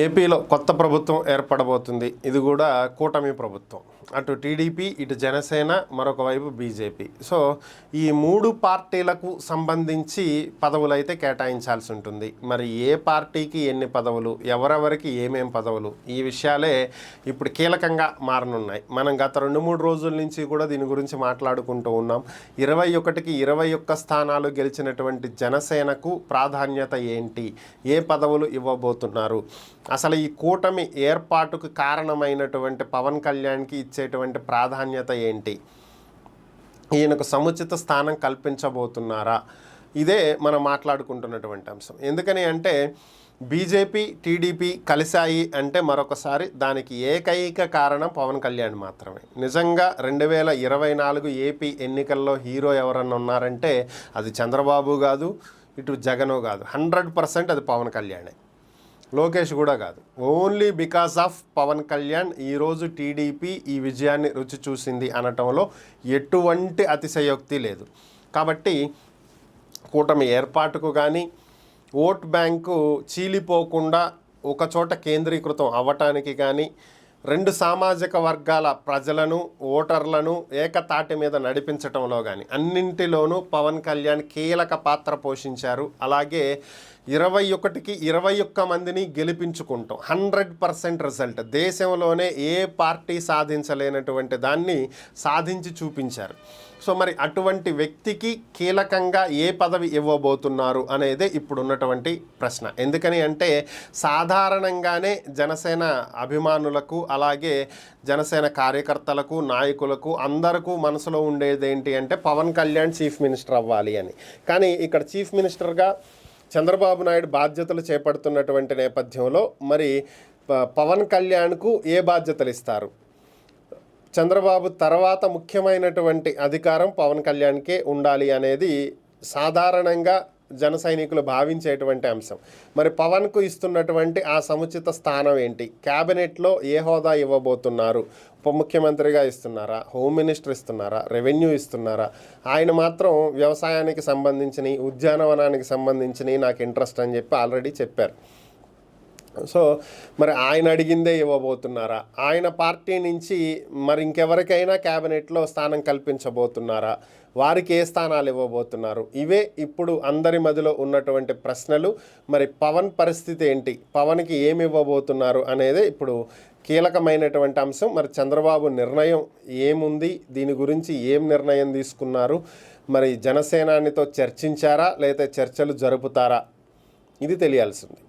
ఏపీలో కొత్త ప్రభుత్వం ఏర్పడబోతుంది. ఇది కూడా కూటమి ప్రభుత్వం. అటు టీడీపీ, ఇటు జనసేన, మరొక వైపు బీజేపీ. సో ఈ మూడు పార్టీలకు సంబంధించి పదవులైతే కేటాయించాల్సి ఉంటుంది. మరి ఏ పార్టీకి ఎన్ని పదవులు, ఎవరెవరికి ఏమేం పదవులు, ఈ విషయాలే ఇప్పుడు కీలకంగా మారనున్నాయి. మనం గత 2-3 రోజుల నుంచి కూడా దీని గురించి మాట్లాడుకుంటూ ఉన్నాం. 21కి 21 స్థానాలు గెలిచినటువంటి జనసేనకు ప్రాధాన్యత ఏంటి, ఏ పదవులు ఇవ్వబోతున్నారు, అసలు ఈ కూటమి ఏర్పాటుకు కారణమైనటువంటి పవన్ కళ్యాణ్కి ఇచ్చేటువంటి ప్రాధాన్యత ఏంటి, ఈయనకు సముచిత స్థానం కల్పించబోతున్నారా, ఇదే మనం మాట్లాడుకుంటున్నటువంటి అంశం. ఎందుకని అంటే బీజేపీ, టీడీపీ కలిశాయి అంటే మరొకసారి దానికి ఏకైక కారణం పవన్ కళ్యాణ్ మాత్రమే. నిజంగా 2024 ఏపీ ఎన్నికల్లో హీరో ఎవరన్నా ఉన్నారంటే అది చంద్రబాబు కాదు, ఇటు జగను కాదు, 100% అది పవన్ కళ్యాణే. లోకేష్ కూడా కాదు. Only because of Pawan Kalyan ఈరోజు టీడీపీ ఈ విజయాన్ని రుచి చూసింది అనటంలో ఎటువంటి అతిశయోక్తి లేదు. కాబట్టి కూటమి ఏర్పాటుకు కానీ, ఓట్ బ్యాంకు చీలిపోకుండా ఒకచోట కేంద్రీకృతం అవ్వటానికి కానీ, 2 సామాజిక వర్గాల ప్రజలను, ఓటర్లను ఏకతాటి మీద నడిపించటంలో కానీ అన్నింటిలోనూ పవన్ కళ్యాణ్ కీలక పాత్ర పోషించారు. అలాగే 21కి 21 మందిని గెలిపించుకుంటాం 100% రిజల్ట్. దేశంలోనే ఏ పార్టీ సాధించలేనటువంటి దాన్ని సాధించి చూపించారు. సో మరి అటువంటి వ్యక్తికి కీలకంగా ఏ పదవి ఇవ్వబోతున్నారు అనేదే ఇప్పుడు ఉన్నటువంటి ప్రశ్న. ఎందుకని అంటే సాధారణంగానే జనసేన అభిమానులకు, అలాగే జనసేన కార్యకర్తలకు, నాయకులకు అందరికీ మనసులో ఉండేది ఏంటి అంటే పవన్ కళ్యాణ్ చీఫ్ మినిస్టర్ అవ్వాలి అని. కానీ ఇక్కడ చీఫ్ మినిస్టర్గా చంద్రబాబు నాయుడు బాధ్యతలు చేపడుతున్నటువంటి నేపథ్యంలో మరి పవన్ కళ్యాణ్కు ఏ బాధ్యతలు ఇస్తారు? చంద్రబాబు తర్వాత ముఖ్యమైనటువంటి అధికారం పవన్ కళ్యాణ్కే ఉండాలి అనేది సాధారణంగా జన సైనికులు భావించేటువంటి అంశం. మరి పవన్కు ఇస్తున్నటువంటి ఆ సముచిత స్థానం ఏంటి? క్యాబినెట్లో ఏ హోదా ఇవ్వబోతున్నారు? ఉప ముఖ్యమంత్రిగా ఇస్తున్నారా, హోమ్ మినిస్టర్ ఇస్తున్నారా, రెవెన్యూ ఇస్తున్నారా? ఆయన మాత్రం వ్యవసాయానికి సంబంధించినవి, ఉద్యానవనానికి సంబంధించినవి నాకు ఇంట్రెస్ట్ అని చెప్పి ఆల్రెడీ చెప్పారు. సో మరి ఆయన అడిగిందే ఇవ్వబోతున్నారా? ఆయన పార్టీ నుంచి మరి ఇంకెవరికైనా క్యాబినెట్లో స్థానం కల్పించబోతున్నారా? వారికి ఏ స్థానాలు ఇవ్వబోతున్నారు? ఇవే ఇప్పుడు అందరి మధ్యలో ఉన్నటువంటి ప్రశ్నలు. మరి పవన్ పరిస్థితి ఏంటి, పవన్కి ఏమి ఇవ్వబోతున్నారు అనేదే ఇప్పుడు కీలకమైనటువంటి అంశం. మరి చంద్రబాబు నిర్ణయం ఏముంది, దీని గురించి ఏం నిర్ణయం తీసుకున్నారు, మరి జనసేనానితో చర్చించారా లేదా చర్చలు జరుపుతారా, ఇది తెలియాల్సింది.